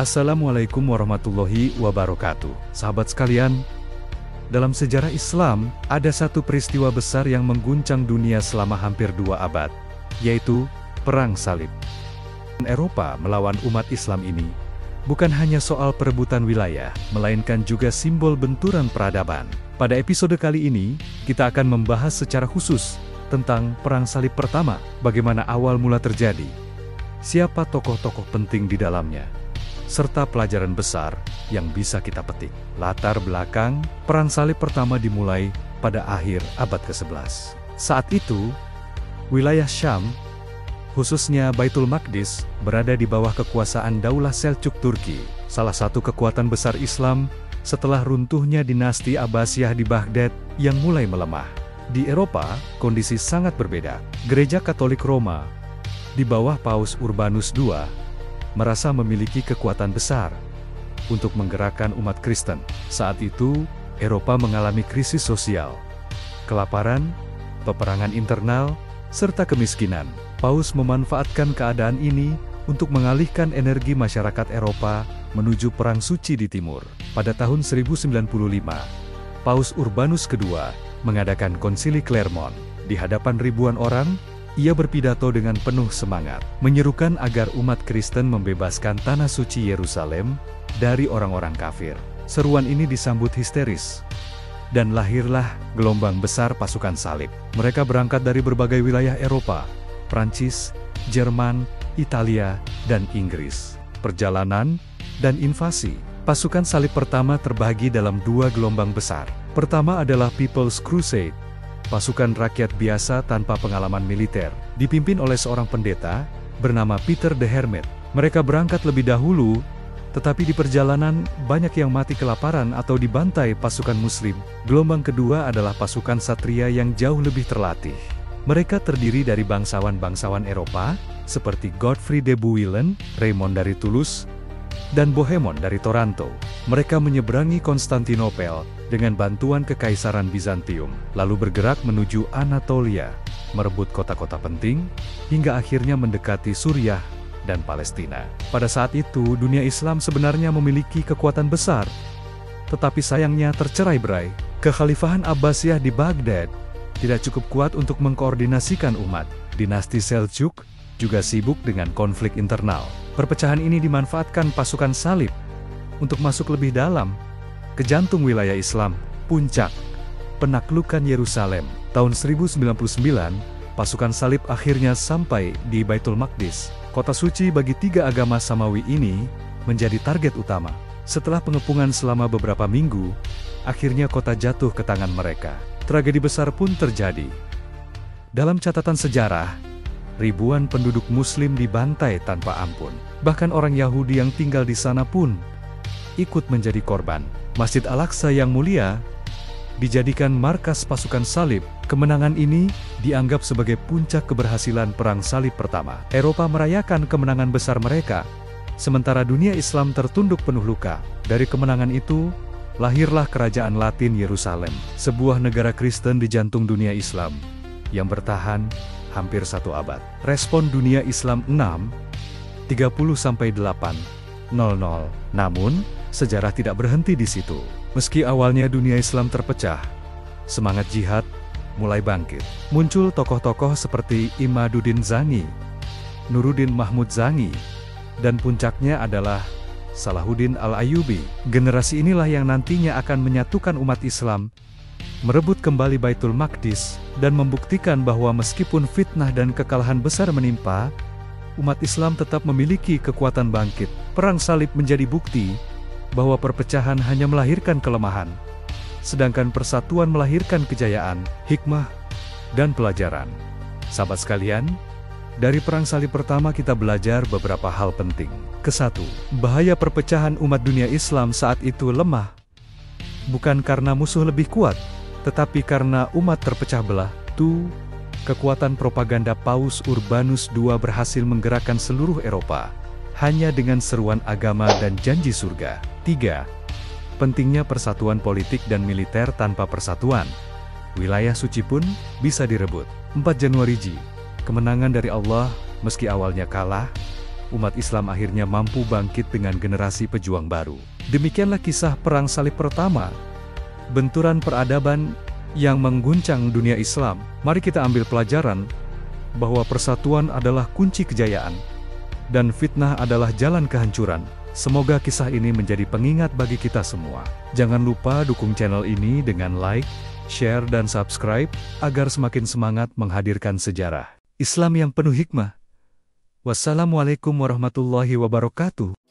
Assalamualaikum warahmatullahi wabarakatuh. Sahabat sekalian, dalam sejarah Islam, ada satu peristiwa besar yang mengguncang dunia selama hampir 2 abad, yaitu Perang Salib. Eropa melawan umat Islam ini bukan hanya soal perebutan wilayah, melainkan juga simbol benturan peradaban. Pada episode kali ini, kita akan membahas secara khusus tentang Perang Salib pertama, bagaimana awal mula terjadi, siapa tokoh-tokoh penting di dalamnya, serta pelajaran besar yang bisa kita petik. Latar belakang, Perang Salib pertama dimulai pada akhir abad ke-11. Saat itu, wilayah Syam, khususnya Baitul Maqdis, berada di bawah kekuasaan Daulah Seljuk Turki, salah satu kekuatan besar Islam setelah runtuhnya dinasti Abbasiyah di Baghdad yang mulai melemah. Di Eropa, kondisi sangat berbeda. Gereja Katolik Roma, di bawah Paus Urbanus II, merasa memiliki kekuatan besar untuk menggerakkan umat Kristen. Saat itu, Eropa mengalami krisis sosial, kelaparan, peperangan internal, serta kemiskinan. Paus memanfaatkan keadaan ini untuk mengalihkan energi masyarakat Eropa menuju Perang Suci di Timur. Pada tahun 1095, Paus Urbanus II mengadakan Konsili Clermont. Di hadapan ribuan orang, ia berpidato dengan penuh semangat, menyerukan agar umat Kristen membebaskan tanah suci Yerusalem dari orang-orang kafir. Seruan ini disambut histeris, dan lahirlah gelombang besar pasukan salib. Mereka berangkat dari berbagai wilayah Eropa, Prancis, Jerman, Italia, dan Inggris. Perjalanan dan invasi. Pasukan salib pertama terbagi dalam 2 gelombang besar. Pertama adalah People's Crusade, pasukan rakyat biasa tanpa pengalaman militer, dipimpin oleh seorang pendeta bernama Peter the Hermit. Mereka berangkat lebih dahulu, tetapi di perjalanan banyak yang mati kelaparan atau dibantai pasukan Muslim. Gelombang kedua adalah pasukan satria yang jauh lebih terlatih. Mereka terdiri dari bangsawan-bangsawan Eropa, seperti Godfrey de Bouillon, Raymond dari Toulouse, dan Bohemond dari Taranto. Mereka menyeberangi Konstantinopel dengan bantuan Kekaisaran Bizantium, lalu bergerak menuju Anatolia, merebut kota-kota penting, hingga akhirnya mendekati Suriah dan Palestina. Pada saat itu, dunia Islam sebenarnya memiliki kekuatan besar, tetapi sayangnya tercerai-berai. Kekhalifahan Abbasiyah di Baghdad tidak cukup kuat untuk mengkoordinasikan umat. Dinasti Seljuk juga sibuk dengan konflik internal. Perpecahan ini dimanfaatkan pasukan salib untuk masuk lebih dalam ke jantung wilayah Islam. Puncak penaklukan Yerusalem. Tahun 1099, pasukan salib akhirnya sampai di Baitul Maqdis. Kota suci bagi 3 agama Samawi ini menjadi target utama. Setelah pengepungan selama beberapa minggu, akhirnya kota jatuh ke tangan mereka. Tragedi besar pun terjadi. Dalam catatan sejarah, ribuan penduduk Muslim dibantai tanpa ampun. Bahkan orang Yahudi yang tinggal di sana pun ikut menjadi korban. Masjid Al-Aqsa yang mulia dijadikan markas pasukan salib. Kemenangan ini dianggap sebagai puncak keberhasilan Perang Salib pertama. Eropa merayakan kemenangan besar mereka, sementara dunia Islam tertunduk penuh luka. Dari kemenangan itu, lahirlah Kerajaan Latin Yerusalem, sebuah negara Kristen di jantung dunia Islam yang bertahan hampir 1 abad. Respon dunia Islam 6:30–8:00. Namun, sejarah tidak berhenti di situ. Meski awalnya dunia Islam terpecah, semangat jihad mulai bangkit. Muncul tokoh-tokoh seperti Imaduddin Zangi, Nuruddin Mahmud Zangi, dan puncaknya adalah Salahuddin Al-Ayyubi. Generasi inilah yang nantinya akan menyatukan umat Islam, merebut kembali Baitul Maqdis, dan membuktikan bahwa meskipun fitnah dan kekalahan besar menimpa, umat Islam tetap memiliki kekuatan bangkit. Perang Salib menjadi bukti bahwa perpecahan hanya melahirkan kelemahan, sedangkan persatuan melahirkan kejayaan, hikmah, dan pelajaran. Sahabat sekalian, dari Perang Salib pertama kita belajar beberapa hal penting. Ke-1, bahaya perpecahan umat dunia Islam saat itu lemah, bukan karena musuh lebih kuat, tetapi karena umat terpecah belah. Kekuatan propaganda Paus Urbanus II berhasil menggerakkan seluruh Eropa, hanya dengan seruan agama dan janji surga. 3. Pentingnya persatuan politik dan militer. Tanpa persatuan, wilayah suci pun bisa direbut. 4 Januari J. Kemenangan dari Allah, meski awalnya kalah, umat Islam akhirnya mampu bangkit dengan generasi pejuang baru. Demikianlah kisah Perang Salib pertama, benturan peradaban yang mengguncang dunia Islam. Mari kita ambil pelajaran bahwa persatuan adalah kunci kejayaan, dan fitnah adalah jalan kehancuran. Semoga kisah ini menjadi pengingat bagi kita semua. Jangan lupa dukung channel ini dengan like, share dan subscribe, agar semakin semangat menghadirkan sejarah Islam yang penuh hikmah. Wassalamualaikum warahmatullahi wabarakatuh.